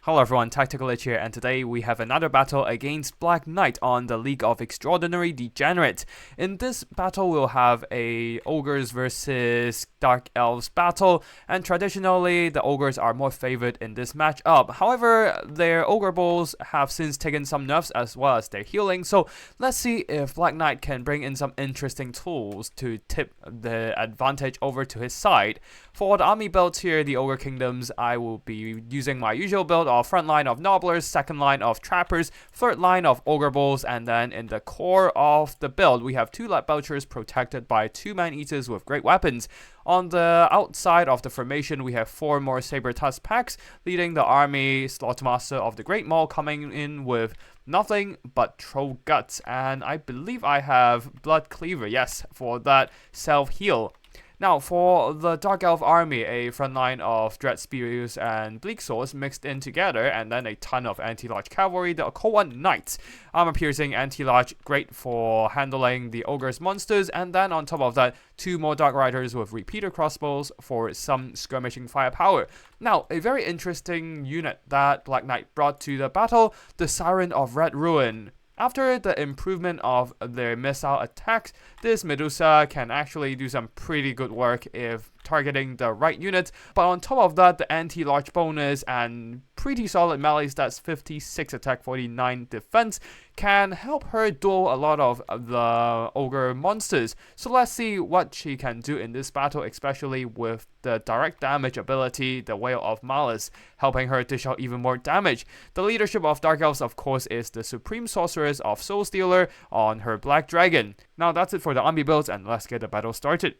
Hello everyone, Tactical Lich here, and today we have another battle against Black Knight on the League of Extraordinary Degenerates. In this battle, we'll have a Ogres versus Dark Elves battle, and traditionally, the Ogres are more favored in this matchup. However, their Ogre Bulls have since taken some nerfs as well as their healing, so let's see if Black Knight can bring in some interesting tools to tip the advantage over to his side. For the army builds here, the Ogre Kingdoms, I will be using my usual build of front line of Nobblers, second line of Trappers, third line of Ogre Bulls, and then in the core of the build, we have two Lead Belchers protected by two Man-Eaters with great weapons. On the outside of the formation, we have four more Saber-Tusk packs, leading the army Slaughtermaster of the Great Maul coming in with nothing but Troll Guts, and I believe I have Blood Cleaver, yes, for that self-heal. Now, for the Dark Elf army, a front line of Dread Spears and Bleak Swords mixed in together, and then a ton of anti-large cavalry, the Koan Knights. Armor-piercing anti-large, great for handling the Ogre's monsters, and then on top of that, two more Dark Riders with repeater crossbows for some skirmishing firepower. Now, a very interesting unit that Black Knight brought to the battle, the Siren of Red Ruin. After the improvement of their missile attacks, this Medusa can actually do some pretty good work if targeting the right unit, but on top of that, the anti-large bonus and pretty solid melee stats, 56 attack, 49 defense, can help her duel a lot of the ogre monsters. So let's see what she can do in this battle, especially with the direct damage ability, the Whale of Malice, helping her dish out even more damage. The leadership of Dark Elves, of course, is the Supreme Sorceress of Soul Stealer on her Black Dragon. Now that's it for the army builds, and let's get the battle started.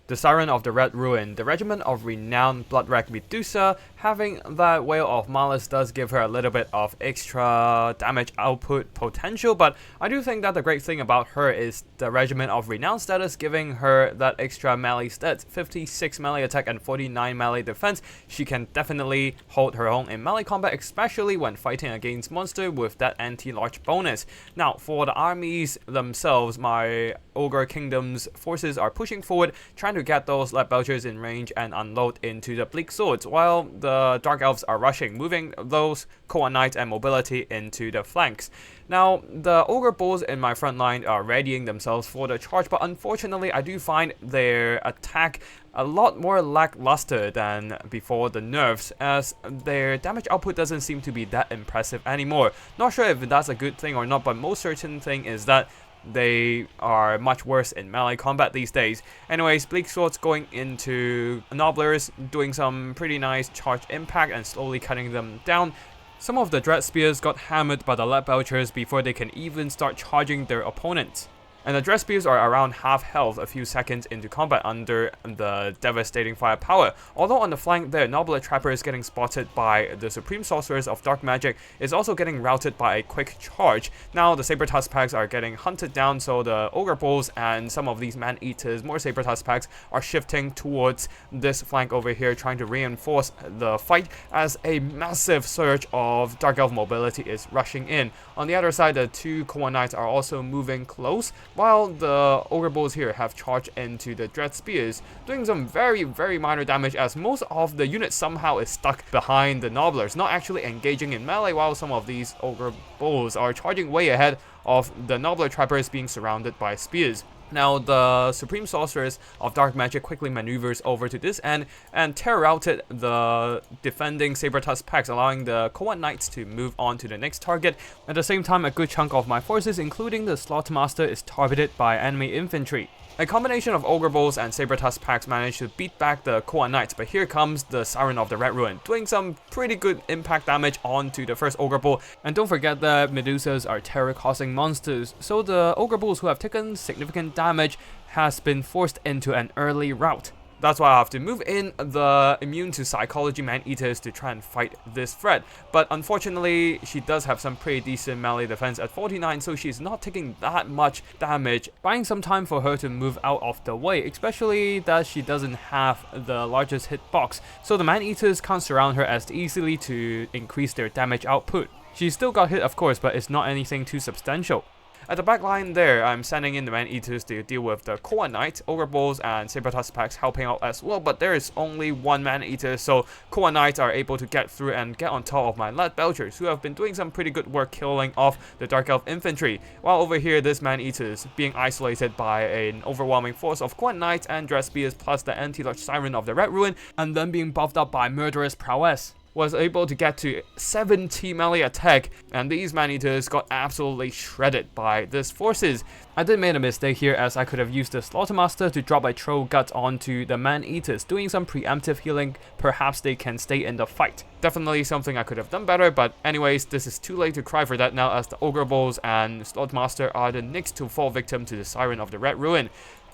The Siren of the Red Ruin, the regiment of renowned Bloodwrack Medusa. Having that Whale of Malice does give her a little bit of extra damage output potential, but I do think that the great thing about her is the regiment of renowned status giving her that extra melee stats, 56 melee attack and 49 melee defense. She can definitely hold her own in melee combat, especially when fighting against monster with that anti-large bonus. Now, for the armies themselves, my Ogre Kingdom's forces are pushing forward, trying to get those Lead Belchers in range and unload into the Bleak Swords, while the Dark Elves are rushing, moving those Koan Knights and mobility into the flanks. Now, the Ogre Bulls in my front line are readying themselves for the charge, but unfortunately, I do find their attack a lot more lackluster than before the nerfs, as their damage output doesn't seem to be that impressive anymore. Not sure if that's a good thing or not, but most certain thing is that they are much worse in melee combat these days. Anyways, Bleak Swords going into Nobblers, doing some pretty nice charge impact and slowly cutting them down. Some of the Dread Spears got hammered by the Lead Belchers before they can even start charging their opponents. And the Dread Spears are around half health a few seconds into combat under the devastating firepower. Although on the flank there, Nobbler Trapper is getting spotted by the Supreme Sorceress of Dark Magic, is also getting routed by a quick charge. Now the Saber-Tusk packs are getting hunted down, so the Ogre Bulls and some of these Man-Eaters, more Saber-Tusk packs, are shifting towards this flank over here, trying to reinforce the fight as a massive surge of Dark Elf mobility is rushing in. On the other side, the two Koan Knights are also moving close, while the Ogre Bulls here have charged into the Dread Spears, doing some very minor damage, as most of the unit somehow is stuck behind the Nobblers, not actually engaging in melee, while some of these Ogre Bulls are charging way ahead of the Nobbler Trappers being surrounded by spears. Now, the Supreme Sorceress of Dark Magic quickly maneuvers over to this end and tear-routed the defending Saber-Tusk packs, allowing the Koan Knights to move on to the next target. At the same time, a good chunk of my forces, including the Slaughtermaster, is targeted by enemy infantry. A combination of Ogre Bulls and Saber-Tusk packs managed to beat back the Koan Knights, but here comes the Siren of the Red Ruin, doing some pretty good impact damage onto the first Ogre Bull. And don't forget that Medusas are terror-causing monsters, so the Ogre Bulls who have taken significant damage has been forced into an early rout. That's why I have to move in the immune to psychology Man-Eaters to try and fight this threat. But unfortunately, she does have some pretty decent melee defense at 49, so she's not taking that much damage, buying some time for her to move out of the way, especially that she doesn't have the largest hitbox, so the Man-Eaters can't surround her as easily to increase their damage output. She still got hit, of course, but it's not anything too substantial. At the back line there, I'm sending in the Man-Eaters to deal with the Koa Knight, Ogre Bulls, and Saber-Tusk Packs helping out as well, but there is only one Man-Eater, so Koa Knights are able to get through and get on top of my Lead Belchers, who have been doing some pretty good work killing off the Dark Elf Infantry, while over here this Man-Eaters being isolated by an overwhelming force of Koa Knights and Dread Spears plus the Anti-Lurch Siren of the Red Ruin, and then being buffed up by Murderous Prowess, was able to get to 70 melee attack, and these Man-Eaters got absolutely shredded by these forces. I did make a mistake here, as I could have used the Slaughtermaster to drop a Troll Gut onto the Man-Eaters, doing some preemptive healing. Perhaps they can stay in the fight. Definitely something I could have done better, but anyways, this is too late to cry for that now, as the Ogre Bulls and Slaughtermaster are the next to fall victim to the Siren of the Red Ruin.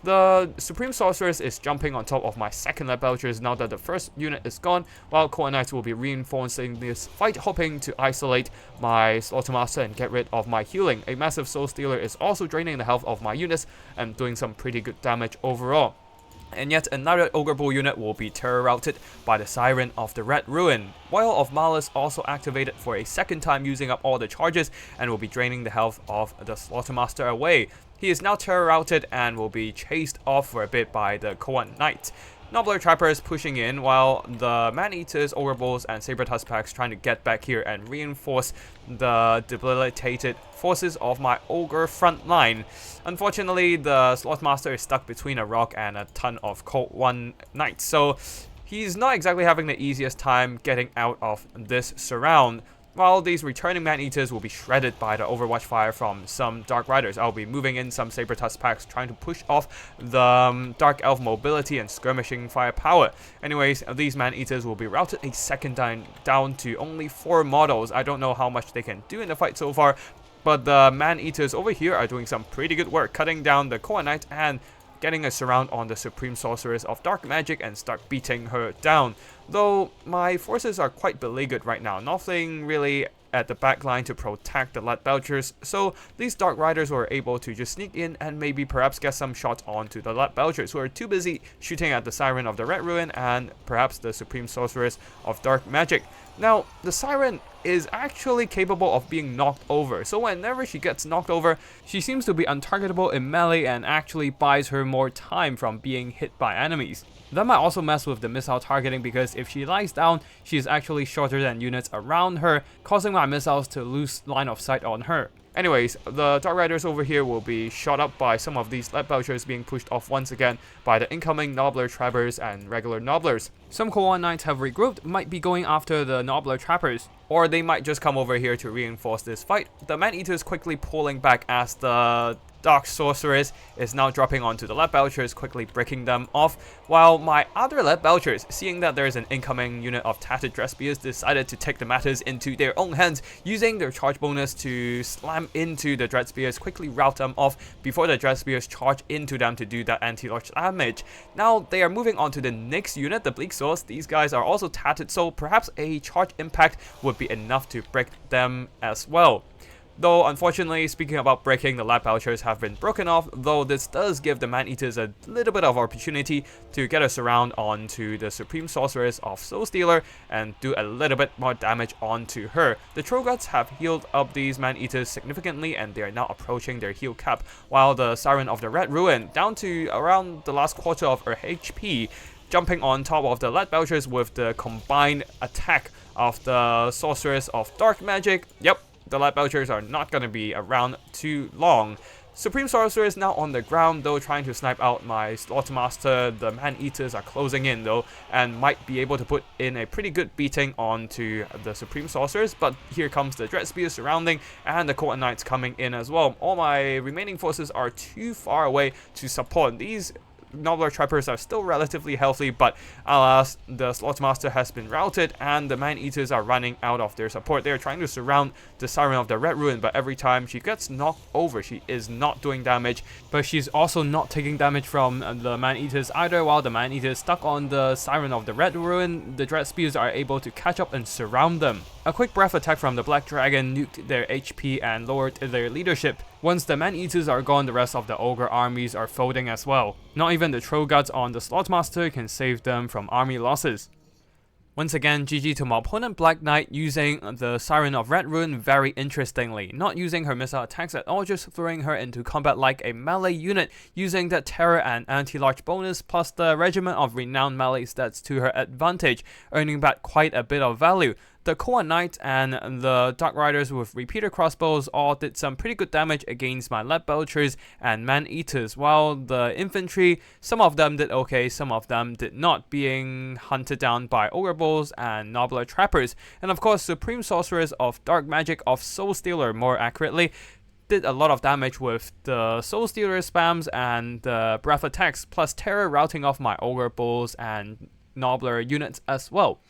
The Supreme Sorceress is jumping on top of my second Lead Belchers now that the first unit is gone, while Koa Knights will be reinforcing this fight, hoping to isolate my Slaughtermaster and get rid of my healing. A massive Soul Stealer is also draining the health of my units and doing some pretty good damage overall. And yet another Ogre Bull unit will be terror routed by the Siren of the Red Ruin. Vial of Malice also activated for a second time, using up all the charges, and will be draining the health of the Slaughtermaster away. He is now terror routed and will be chased off for a bit by the Koa Knight. Nobbler Trappers pushing in, while the Man-Eaters, Ogre Bulls, and Saber-Tusk Packs trying to get back here and reinforce the debilitated forces of my Ogre front line. Unfortunately, the Slaughtermaster is stuck between a rock and a ton of Cold One Knights, so he's not exactly having the easiest time getting out of this surround. While these returning Man-Eaters will be shredded by the Overwatch fire from some Dark Riders, I'll be moving in some Saber-Tusk Packs trying to push off the Dark Elf mobility and skirmishing firepower. Anyways, these Man-Eaters will be routed a second time down to only 4 models. I don't know how much they can do in the fight so far, but the Man-Eaters over here are doing some pretty good work, cutting down the Koa Knight and getting a surround on the Supreme Sorceress of Dark Magic and start beating her down. Though my forces are quite beleaguered right now, nothing really at the back line to protect the Lead Belchers, so these Dark Riders were able to just sneak in and maybe perhaps get some shots onto the Lead Belchers, who are too busy shooting at the Siren of the Red Ruin and perhaps the Supreme Sorceress of Dark Magic. Now, the Siren is actually capable of being knocked over, so whenever she gets knocked over, she seems to be untargetable in melee and actually buys her more time from being hit by enemies. That might also mess with the missile targeting, because if she lies down, she is actually shorter than units around her, causing my missiles to lose line of sight on her. Anyways, the Dark Riders over here will be shot up by some of these Lead Belchers being pushed off once again by the incoming Nobbler Trappers and regular Nobblers. Some Koa Knights have regrouped, might be going after the Nobbler Trappers, or they might just come over here to reinforce this fight. The Man-Eaters quickly pulling back as the Dark Sorceress is now dropping onto the Lead Belchers, quickly breaking them off, while my other Lead Belchers, seeing that there is an incoming unit of Tattered Dread Spears, decided to take the matters into their own hands, using their charge bonus to slam into the Dread Spears, quickly rout them off before the Dread Spears charge into them to do that anti-lurch damage. Now they are moving on to the next unit, the Bleak Swords. These guys are also tattered, so perhaps a charge impact would be enough to break them as well. Though, unfortunately, speaking about breaking, the Lead Belchers have been broken off, though this does give the Man-Eaters a little bit of opportunity to get a surround onto the Supreme Sorceress of Soul Stealer and do a little bit more damage onto her. The Troll Guts have healed up these Man-Eaters significantly, and they are now approaching their heal cap, while the Siren of the Red Ruin, down to around the last quarter of her HP, jumping on top of the Lead Belchers with the combined attack of the Sorceress of Dark Magic. Yep. The Lead Belchers are not going to be around too long. Supreme Sorceress now on the ground, though, trying to snipe out my Slaughtermaster. The Man-Eaters are closing in, though, and might be able to put in a pretty good beating onto the Supreme Sorceress. But here comes the Dread Spear surrounding, and the Koa Knights coming in as well. All my remaining forces are too far away to support. These Nobbler Trappers are still relatively healthy, but alas, the Slaughtermaster has been routed and the Man-Eaters are running out of their support. They are trying to surround the Siren of the Red Ruin, but every time she gets knocked over, she is not doing damage, but she's also not taking damage from the Man-Eaters either. While the Man-Eaters stuck on the Siren of the Red Ruin, the Dread Spears are able to catch up and surround them. A quick breath attack from the Black Dragon nuked their HP and lowered their leadership. Once the Man-Eaters are gone, the rest of the Ogre armies are folding as well. Not even the Troll Guts on the Slaughtermaster can save them from army losses. Once again, GG to my opponent Black Knight using the Siren of Red Rune very interestingly, not using her missile attacks at all, just throwing her into combat like a melee unit, using that terror and anti-large bonus plus the regiment of renowned melee stats to her advantage, earning back quite a bit of value. The Koa Knight and the Dark Riders with repeater crossbows all did some pretty good damage against my Lead Belchers and Man-Eaters, while the infantry, some of them did okay, some of them did not, being hunted down by Ogre Bulls and Nobbler Trappers. And of course, Supreme Sorceress of Dark Magic of Soul Stealer, more accurately, did a lot of damage with the Soul Stealer spams and the breath attacks, plus terror routing off my Ogre Bulls and Nobbler units as well.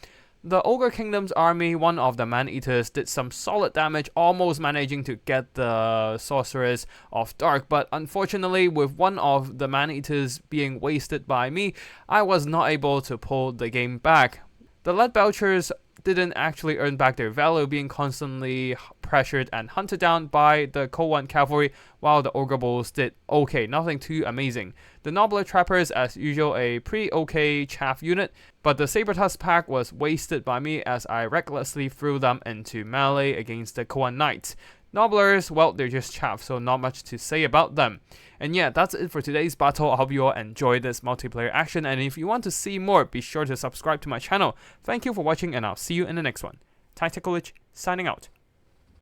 The Ogre Kingdom's army, one of the Man-Eaters, did some solid damage, almost managing to get the Sorceress of Dark, but unfortunately, with one of the Man-Eaters being wasted by me, I was not able to pull the game back. The Lead Belchers didn't actually earn back their value, being constantly pressured and hunted down by the Koan cavalry, while the Ogre Bulls did okay, nothing too amazing. The Nobbler Trappers, as usual, a pretty okay chaff unit, but the Sabertusk pack was wasted by me as I recklessly threw them into melee against the Koan Knights. Nobblers, well, they're just chaff, so not much to say about them. And yeah, that's it for today's battle. I hope you all enjoyed this multiplayer action, and if you want to see more, be sure to subscribe to my channel. Thank you for watching, and I'll see you in the next one. Tactical Lich, signing out.